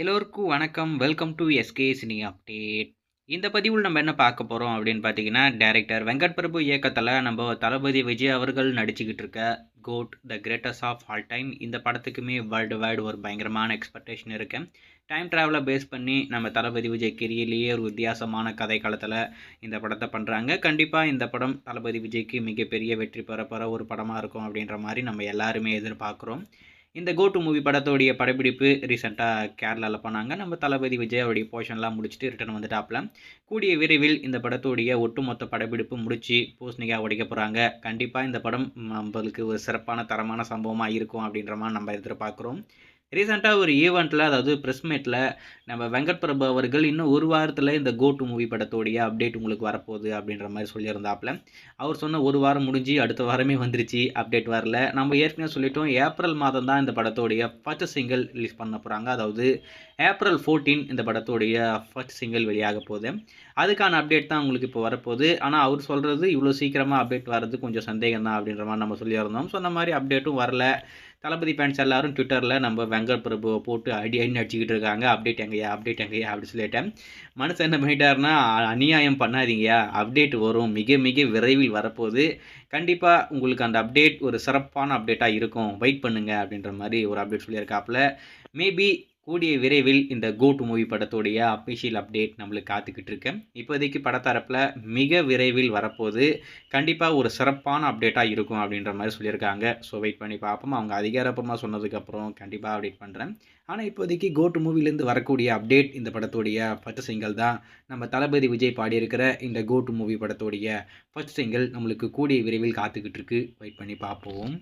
எல்லோருக்கும் வணக்கம். Welcome to SK cine update. இந்த பதிவில் நம்ம என்ன பார்க்க போகிறோம் அப்படின்னு பார்த்தீங்கன்னா, டைரக்டர் வெங்கட் பிரபு இயக்கத்தில் நம்ம தளபதி விஜய் அவர்கள் நடிச்சுக்கிட்டு இருக்க GOAT the greatest of all time இந்த படத்துக்குமே வேர்ல்டு வைடு ஒரு பயங்கரமான எக்ஸ்பெக்டேஷன் இருக்குது. டைம் ட்ராவலை பேஸ் பண்ணி நம்ம தளபதி விஜய் கெரியர்லேயே ஒரு வித்தியாசமான கதை காலத்தில் இந்த படத்தை பண்ணுறாங்க. கண்டிப்பாக இந்த படம் தளபதி விஜய்க்கு மிகப்பெரிய வெற்றி பெற ஒரு படமாக இருக்கும் அப்படின்ற மாதிரி நம்ம எல்லாருமே எதிர்பார்க்குறோம். இந்த கோ டு மூவி படத்தோடைய படப்பிடிப்பு ரீசெண்டாக கேரளாவில் பண்ணாங்க. நம்ம தளபதி விஜய் அவருடைய போர்ஷன்லாம் முடிச்சுட்டு ரிட்டர்ன் வந்துட்டாப்புல. கூடிய விரைவில் இந்த படத்தோடைய ஒட்டுமொத்த படப்பிடிப்பு முடிச்சு பூசணிக்காய் உடைக்க போகிறாங்க. கண்டிப்பாக இந்த படம் நம்மளுக்கு ஒரு சிறப்பான தரமான சம்பவமாக இருக்கும் அப்படின்ற மாதிரி நம்ம எதிர்பார்க்குறோம். ரீசெண்டாக ஒரு ஈவெண்ட்டில், அதாவது ப்ரெஸ் மீட்டில், நம்ம வெங்கட் பிரபு அவர்கள் இன்னும் ஒரு வாரத்தில் இந்த கோ டு மூவி படத்தோடைய அப்டேட் உங்களுக்கு வரப்போகுது அப்படின்ற மாதிரி சொல்லியிருந்தாப்புல. அவர் சொன்ன ஒரு வாரம் முடிஞ்சு அடுத்த வாரமே வந்துருச்சு, அப்டேட் வரல. நம்ம ஏற்கனவே சொல்லிட்டோம், ஏப்ரல் மாதம் தான் இந்த படத்தோடைய ஃபர்ஸ்ட் சிங்கிள் ரிலீஸ் பண்ண போகிறாங்க. அதாவது ஏப்ரல் 14 இந்த படத்தோடைய ஃபர்ஸ்ட் சிங்கிள் வெளியாக போகுது. அதுக்கான அப்டேட் தான் உங்களுக்கு இப்போ வரப்போகுது. ஆனால் அவர் சொல்கிறது இவ்வளோ சீக்கிரமாக அப்டேட் வர்றது கொஞ்சம் சந்தேகம் தான் அப்படின்ற மாதிரி நம்ம சொல்லியிருந்தோம். சொன்ன மாதிரி அப்டேட்டும் வரல. தளபதி ஃபேன்ஸ் எல்லாரும் ட்விட்டரில் நம்ம வெங்கட் பிரபுவை போட்டு அடின்னு அடிச்சுக்கிட்டு இருக்காங்க, அப்டேட் எங்கேயா அப்படி சொல்லிட்டேன். மனுஷன் என்ன பண்ணிட்டாருன்னா, அநியாயம் பண்ணாதீங்கயா, அப்டேட் வரும், மிக மிக விரைவில் வரப்போகுது. கண்டிப்பாக உங்களுக்கு அந்த அப்டேட் ஒரு சிறப்பான அப்டேட்டாக இருக்கும், வெயிட் பண்ணுங்க அப்படின்ற மாதிரி ஒரு அப்டேட் சொல்லியிருக்காப்புல. மேபி கூடிய விரைவில் இந்த கோ டு மூவி படத்தோடைய அஃபிஷியல் அப்டேட் நம்மளுக்கு காத்துக்கிட்டு இருக்கேன். இப்போதைக்கு படத்தரப்பில் மிக விரைவில் வரப்போகுது, கண்டிப்பாக ஒரு சிறப்பான அப்டேட்டாக இருக்கும் அப்படின்ற மாதிரி சொல்லியிருக்காங்க. ஸோ வெயிட் பண்ணி பார்ப்போம். அவங்க அதிகாரப்பூர்வமாக சொன்னதுக்கப்புறம் கண்டிப்பாக அப்டேட் பண்ணுறேன். ஆனால் இப்போதைக்கு கோ டு மூவிலேருந்து வரக்கூடிய அப்டேட் இந்த படத்தோடைய ஃபர்ஸ்ட் சிங்கிள் தான். நம்ம தளபதி விஜய் பாடியிருக்கிற இந்த கோ டு மூவி படத்தோடைய ஃபர்ஸ்ட் சிங்கிள் நம்மளுக்கு கூடிய விரைவில் காத்துக்கிட்டு இருக்கு. வெயிட் பண்ணி பார்ப்போம்.